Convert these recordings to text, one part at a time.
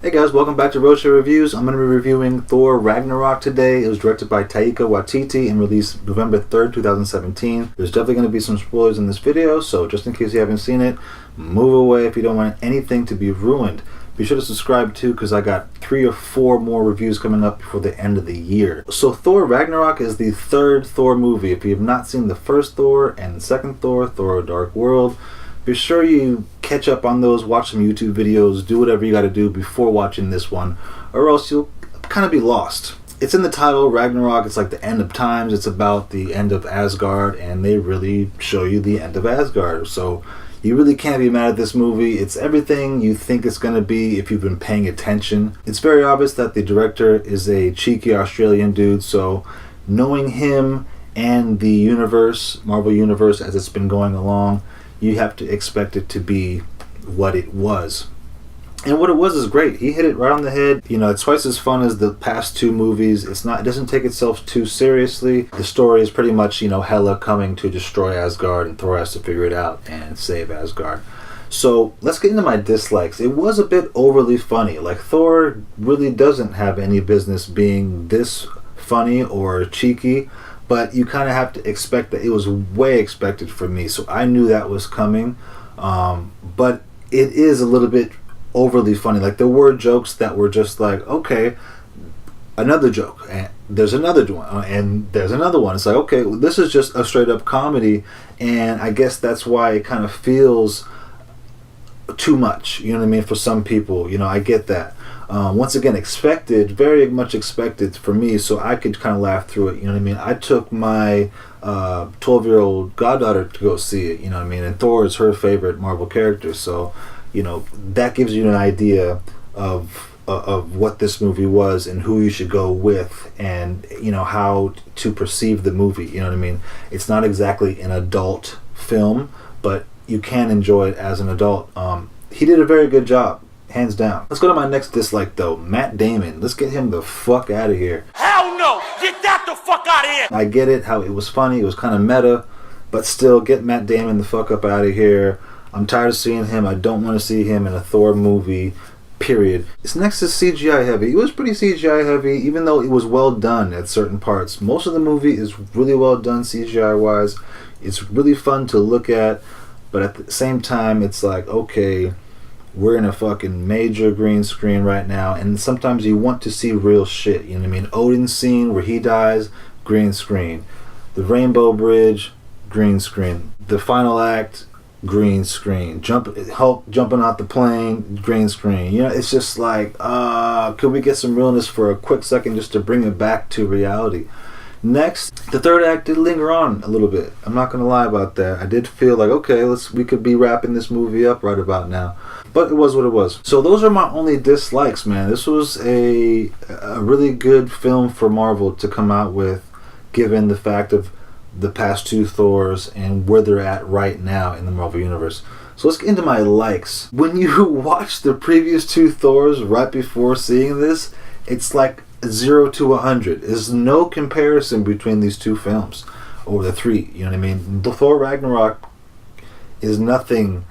Hey guys, welcome back to Roadshow Reviews. I'm going to be reviewing Thor Ragnarok today. It was directed by Taika Waititi and released November 3rd, 2017. There's definitely going to be some spoilers in this video, so just in case you haven't seen it, move away if you don't want anything to be ruined. Be sure to subscribe too, because I got 3 or 4 more reviews coming up before the end of the year. So Thor Ragnarok is the third Thor movie. If you have not seen the first Thor and the second Thor, Thor Dark World, be sure you catch up on those, watch some YouTube videos, do whatever you got to do before watching this one, or else you'll kind of be lost. It's in the title, Ragnarok. It's like the end of times. It's about the end of Asgard, and they really show you the end of Asgard. So you really can't be mad at this movie. It's everything you think it's going to be if you've been paying attention. It's very obvious that the director is a cheeky Australian dude, so knowing him and the universe, Marvel Universe, as it's been going along, you have to expect it to be what it was. And what it was is great. He hit it right on the head. You know, it's twice as fun as the past 2 movies. It doesn't take itself too seriously. The story is pretty much, Hela coming to destroy Asgard, and Thor has to figure it out and save Asgard. So let's get into my dislikes. It was a bit overly funny. Like, Thor really doesn't have any business being this funny or cheeky, but you kind of have to expect that. It was way expected for me, so I knew that was coming. But it is a little bit overly funny. Like, there were jokes that were just like, okay, another joke, and there's another one, and there's another one. It's like, okay, well, this is just a straight up comedy, and I guess that's why it kind of feels too much. You know what I mean? For some people, I get that. Once again, expected, very much expected for me, so I could kind of laugh through it. You know what I mean? I took my 12-year-old goddaughter to go see it. You know what I mean? And Thor is her favorite Marvel character, so that gives you an idea of what this movie was and who you should go with, and how to perceive the movie. You know what I mean? It's not exactly an adult film, but you can enjoy it as an adult. He did a very good job, hands down. Let's go to my next dislike though. Matt Damon. Let's get him the fuck out of here. Hell no! Get that the fuck out of here! I get it, how it was funny, it was kind of meta, but still, get Matt Damon the fuck up out of here. I'm tired of seeing him. I don't want to see him in a Thor movie, period. This next is CGI heavy. It was pretty CGI heavy, even though it was well done at certain parts. Most of the movie is really well done CGI wise. It's really fun to look at, but at the same time, it's like, okay, we're in a fucking major green screen right now, and sometimes you want to see real shit. You know what I mean? Odin's scene where he dies, green screen. The Rainbow Bridge, green screen. The final act, green screen. Hulk jumping out the plane, green screen. It's just like, could we get some realness for a quick second just to bring it back to reality? Next, the third act did linger on a little bit. I'm not gonna lie about that. I did feel like, okay, we could be wrapping this movie up right about now. But it was what it was. So those are my only dislikes, man. This was a really good film for Marvel to come out with, given the fact of the past 2 Thors and where they're at right now in the Marvel Universe. So let's get into my likes. When you watch the previous 2 Thors right before seeing this, it's like 0 to 100. There's no comparison between these 2 films, or the 3. You know what I mean? The Thor Ragnarok is nothing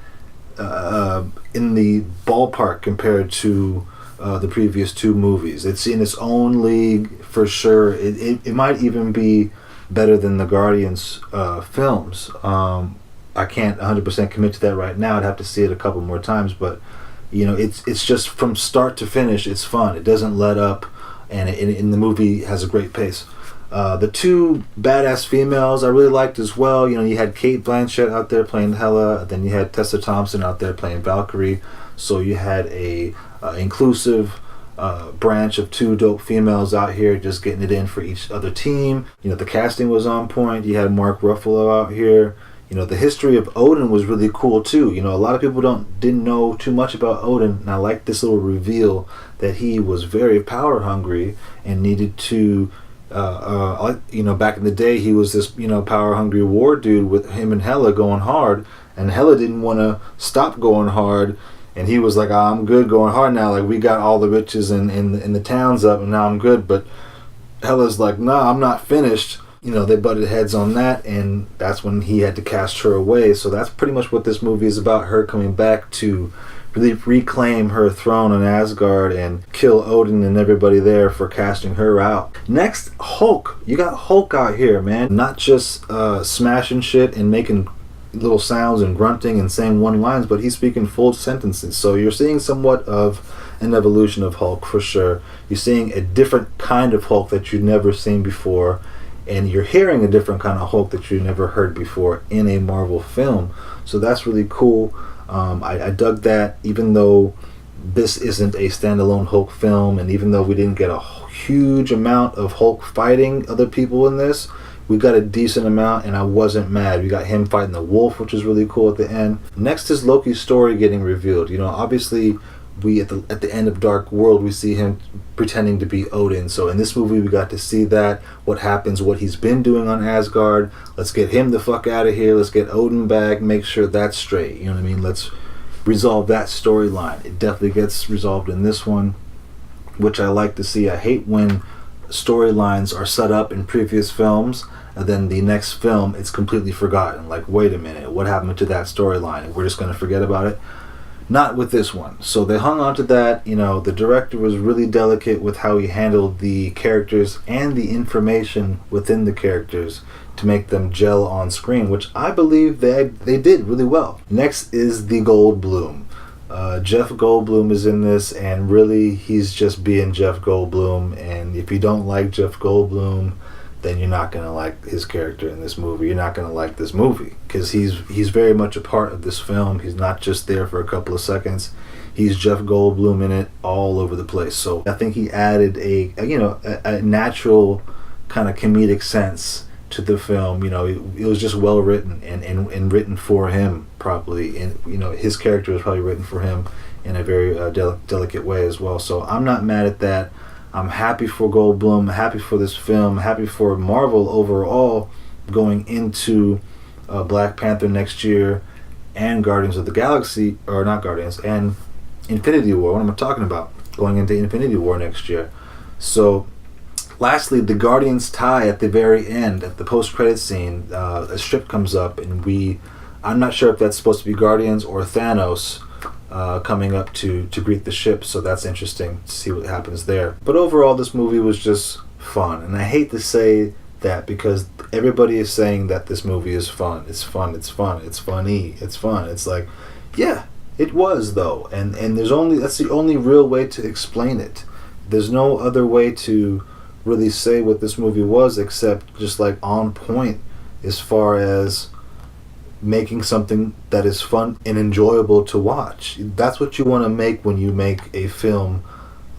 in the ballpark compared to the previous 2 movies. It's in its own league for sure. It might even be better than the Guardians films. I can't 100% commit to that right now. I'd have to see it a couple more times, but it's just from start to finish, it's fun. It doesn't let up, and the movie has a great pace. The 2 badass females I really liked as well. You had Kate Blanchett out there playing Hela, then you had Tessa Thompson out there playing Valkyrie. So you had a inclusive branch of 2 dope females out here just getting it in for each other team. The casting was on point. You had Mark Ruffalo out here. The history of Odin was really cool too. A lot of people didn't know too much about Odin, and I like this little reveal that he was very power hungry and needed to back in the day, he was this power hungry war dude, with him and Hela going hard, and Hela didn't want to stop going hard, and he was like, I'm good going hard now, like we got all the riches in the towns up, and now I'm good. But Hela's like, nah, I'm not finished. They butted heads on that, and that's when he had to cast her away. So that's pretty much what this movie is about, her coming back to reclaim her throne in Asgard and kill Odin and everybody there for casting her out. Next, Hulk. You got Hulk out here, man. Not just smashing shit and making little sounds and grunting and saying one lines, but he's speaking full sentences. So you're seeing somewhat of an evolution of Hulk for sure. You're seeing a different kind of Hulk that you've never seen before, and you're hearing a different kind of Hulk that you've never heard before in a Marvel film. So that's really cool. I dug that, even though this isn't a standalone Hulk film, and even though we didn't get a huge amount of Hulk fighting other people in this, we got a decent amount, and I wasn't mad. We got him fighting the wolf, which is really cool at the end. Next is Loki's story getting revealed. You know, obviously, we at the end of Dark World, we see him pretending to be Odin. So in this movie, we got to see that, what happens, what he's been doing on Asgard. Let's get him the fuck out of here. Let's get Odin back. Make sure that's straight. You know what I mean? Let's resolve that storyline. It definitely gets resolved in this one, which I like to see. I hate when storylines are set up in previous films, and then the next film it's completely forgotten. Like, wait a minute, what happened to that storyline? And we're just going to forget about it. Not with this one. So they hung on to that. You know, the director was really delicate with how he handled the characters and the information within the characters to make them gel on screen, which I believe they did really well. Next is the Goldblum. Jeff Goldblum is in this, and really he's just being Jeff Goldblum. And if you don't like Jeff Goldblum, then you're not going to like his character in this movie. You're not going to like this movie, because he's very much a part of this film. He's not just there for a couple of seconds. He's Jeff Goldblum in it all over the place. So I think he added a natural kind of comedic sense to the film. You know, it was just well written and written for him properly. And, you know, his character was probably written for him in a very delicate way as well. So I'm not mad at that. I'm happy for Goldblum, happy for this film, happy for Marvel overall going into Black Panther next year and Guardians of the Galaxy, or not Guardians, and Infinity War. What am I talking about? Going into Infinity War next year. So, lastly, the Guardians tie at the very end, at the post-credit scene, a strip comes up, and I'm not sure if that's supposed to be Guardians or Thanos coming up to greet the ship, so that's interesting to see what happens there. But overall, this movie was just fun, and I hate to say that because everybody is saying that this movie is fun. It's fun, it's fun, it's funny, it's fun. It's like, yeah, it was though, and that's the only real way to explain it. There's no other way to really say what this movie was except just like on point as far as making something that is fun and enjoyable to watch. That's what you want to make when you make a film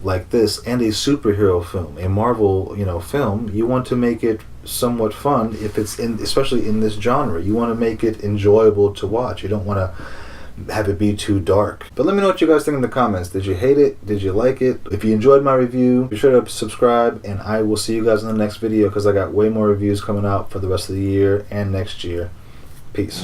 like this, and a superhero film, a Marvel, film. You want to make it somewhat fun if it's especially in this genre. You want to make it enjoyable to watch. You don't want to have it be too dark. But let me know what you guys think in the comments. Did you hate it? Did you like it? If you enjoyed my review, be sure to subscribe, and I will see you guys in the next video, because I got way more reviews coming out for the rest of the year and next year. Peace.